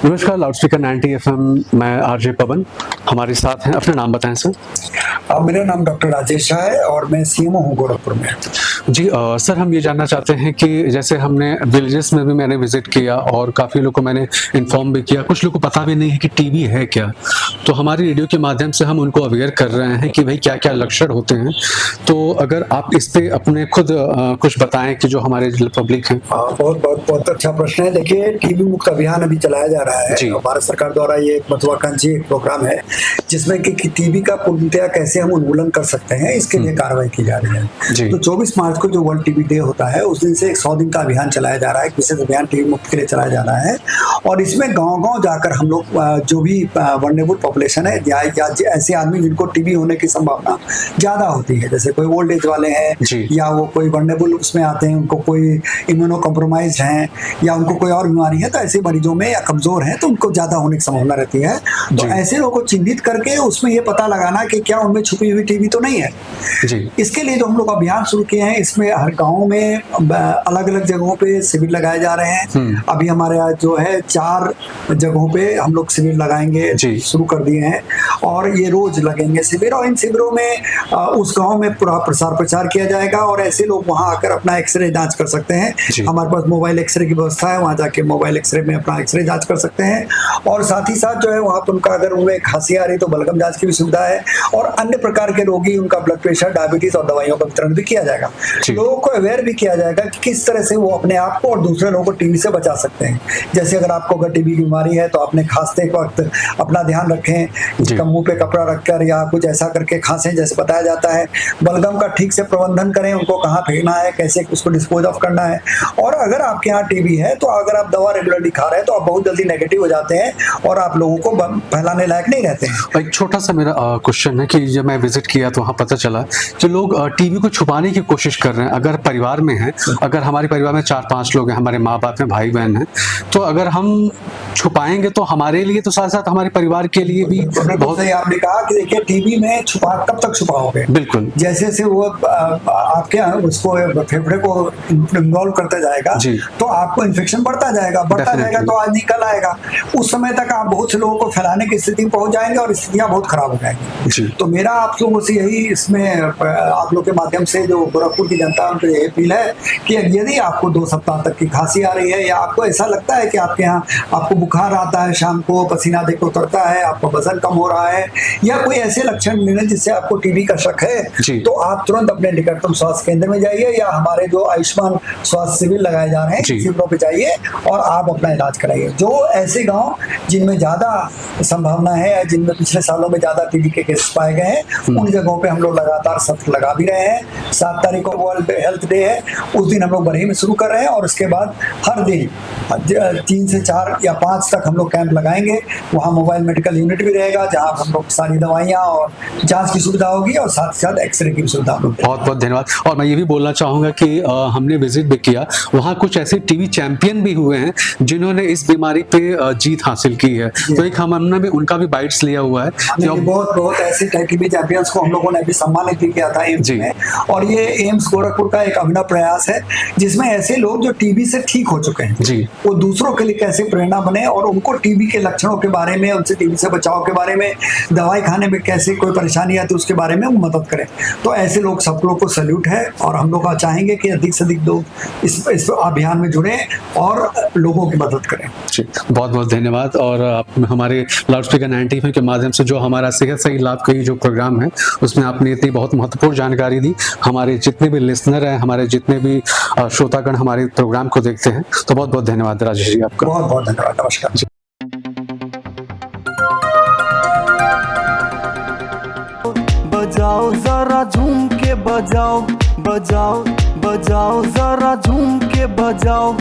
नमस्कार, loudspeaker 90 FM। मैं RJ पवन, हमारे साथ हैं। अपना नाम बताएं सर। मेरा नाम डॉक्टर राजेश शाह है और मैं सीएमओ हूँ गोरखपुर में। जी सर, हम ये जानना चाहते हैं कि जैसे हमने विलेजेस में भी मैंने विजिट किया और काफ़ी लोगों को मैंने इन्फॉर्म भी किया, कुछ लोगों को पता भी नहीं है कि टीबी है क्या। तो हमारी रेडियो के माध्यम से हम उनको अवेयर कर रहे हैं कि भाई क्या क्या लक्षण होते हैं। तो अगर आप इस पे अपने खुद कुछ बताएं कि जो हमारे पब्लिक हैं। बहुत अच्छा प्रश्न है। देखिए, टीबी मुक्त अभियान अभी चलाया जा रहा है। भारत सरकार द्वारा ये एक महत्वाकांक्षी प्रोग्राम है जिसमें कि टीबी का पूर्णतया कैसे हम उन्मूलन कर सकते हैं, इसके लिए कार्रवाई की जा रही है। तो 24 मार्च को जो वर्ल्ड टीबी डे होता है उस दिन से 100 दिन का अभियान चलाया जा रहा है। एक विशेष अभियान टीबी मुक्त के लिए चलाया जा रहा है और इसमें गांव-गांव जाकर हम लोग जो भी वल्नरेबल पॉपुलेशन है या ऐसे आदमी जिनको टीबी होने की संभावना ज्यादा होती है, जैसे कोई ओल्ड एज वाले हैं या वो कोई वल्नरेबल उसमें आते हैं, उनको कोई इम्यूनो कॉम्प्रोमाइज्ड हैं या उनको कोई और बीमारी है, तो ऐसे मरीजों में या कमजोर हैं तो उनको ज्यादा होने की संभावना रहती है। तो ऐसे लोगों को चिन्हित करके उसमें ये पता लगाना कि क्या उनमें छुपी हुई टीबी तो नहीं है। इसके लिए जो हम लोग अभियान शुरू किए हैं, इसमें हर गांव में अलग अलग जगहों पे शिविर लगाए जा रहे हैं। अभी हमारे यहाँ जो है 4 जगहों पे हम लोग शिविर लगाएंगे, शुरू कर दिए हैं और ये रोज लगेंगे शिविर। और इन शिविरों में उस गांव में पूरा प्रसार प्रचार किया जाएगा और ऐसे लोग वहां आकर अपना एक्सरे जांच कर सकते हैं। हमारे पास मोबाइल एक्सरे की व्यवस्था है, वहां जाके मोबाइल एक्सरे में अपना एक्सरे जांच कर सकते हैं। और साथ ही साथ जो है वहां पर उनका अगर उनमें खांसी आ रही तो बलगम जांच की भी सुविधा है और अन्य प्रकार के रोगी उनका ब्लड प्रेशर, डायबिटीज और दवाइयों का वितरण भी किया जाएगा। लोगों को अवेयर भी किया जाएगा कि किस तरह से वो अपने आप को और दूसरे लोगों को टीबी से बचा सकते हैं। जैसे अगर आपको टीबी की बीमारी है तो आपने खांसते वक्त अपना ध्यान रखें, मुंह पे कपड़ा रखकर या कुछ ऐसा करके खांसें जैसे बताया जाता है। बलगम का ठीक से प्रबंधन करें, उनको कहाँ फेंकना है, कैसे उसको डिस्पोज ऑफ करना है। और अगर आपके यहाँ टीबी है तो अगर आप दवा रेगुलरली खा रहे हैं तो आप बहुत जल्दी नेगेटिव हो जाते हैं और आप लोगों को फैलाने लायक नहीं रहते हैं। एक छोटा सा मेरा क्वेश्चन है कि जब मैं विजिट किया तो वहाँ पता चला कि लोग टीबी को छुपाने की कोशिश कर रहे हैं। अगर परिवार में है, अगर हमारे परिवार में 4-5 लोग हैं, हमारे माँ बाप हैं, भाई बहन हैं, तो अगर हम छुपाएंगे तो हमारे लिए तो साथ साथ हमारे परिवार के लिए भी बहुत सही आपने कहा कि देखिए टीबी में कब तक छुपाओगे। बिल्कुल, जैसे से वो आपके उसको फेफड़े को इन्वॉल्व करता जाएगा तो आपको इन्फेक्शन बढ़ता जाएगा तो आज निकल आएगा। उस समय तक आप बहुत से लोगों को फैलाने की स्थिति में पहुंच जाएंगे और स्थितियां बहुत खराब हो जाएंगी। तो मेरा आप लोगों से यही इसमें आप लोग के माध्यम से जो गोरखपुर की जनता उनको यही अपील है कि यदि आपको 2 सप्ताह तक की खांसी आ रही है या आपको ऐसा लगता है कि आपके यहाँ आपको बुखार आता है, शाम को पसीना देखो उतरता है, आपका वजन कम हो रहा है या कोई ऐसे लक्षण मिले जिससे आपको टीबी का शक है, तो आप तुरंत अपने निकटतम स्वास्थ्य केंद्र में जाइए या हमारे जो आयुष्मान स्वास्थ्य शिविर लगाए जा रहे हैं शिविरों पे जाइए और आप अपना इलाज कराइए। जो ऐसे गांव जिनमें ज्यादा संभावना है या जिनमें पिछले सालों में ज्यादा टीबी के केस पाए गए हैं, उन जगहों पे हम लोग लगातार सत्र लगा भी रहे हैं। 7 तारीख को वर्ल्ड हेल्थ डे है, उस दिन हम लोग बरही में शुरू कर रहे हैं और उसके बाद हर दिन 3 से 4 या 5 तक हम लोग कैंप लगाएंगे। वहाँ मोबाइल मेडिकल यूनिट भी रहेगा जहाँ हम लोग सारी दवाइयाँ और जांच की सुविधा होगी और साथ ही साथ एक्सरे की भी सुविधा होगी। बहुत बहुत धन्यवाद। और मैं ये भी बोलना चाहूँगा कि हमने विजिट भी किया, वहाँ कुछ ऐसे टीबी चैंपियन भी हुए हैं जिन्होंने इस बीमारी पे जीत हासिल की है। तो एक हमने भी उनका भी बाइट्स लिया हुआ है। बहुत ऐसे टीबी चैंपियंस को हम लोगों ने भी सम्मानित भी किया था एम्स में। और ये एम्स गोरखपुर का एक अभिनव प्रयास है जिसमें ऐसे लोग जो टीबी से ठीक हो चुके हैं वो दूसरों के लिए कैसे प्रेरणा बने और उनको टीबी के लक्षणों के बारे में, उनसे टीबी से बचाव के बारे में, दवाई खाने में कैसे कोई परेशानी आती है उसके बारे में मदद करें। तो ऐसे लोग सब लोग को सैल्यूट है और हम लोग चाहेंगे कि अधिक से अधिक लोग इस अभियान में जुड़े और लोगों की मदद करें। बहुत बहुत धन्यवाद। और हमारे लाउडस्पीकर 90 के माध्यम से जो हमारा सेहत सही लाभ का जो प्रोग्राम है उसमें आपने इतनी बहुत महत्वपूर्ण जानकारी दी। हमारे जितने भी लिसनर हैं, हमारे जितने भी श्रोतागण हमारे प्रोग्राम को देखते हैं, तो बहुत बहुत धन्यवाद राजेश जी आपका। बहुत बहुत धन्यवाद। नमस्कार। बजाओ जरा झूम के बजाओ, बजाओ बजाओ जरा झूम के बजाओ।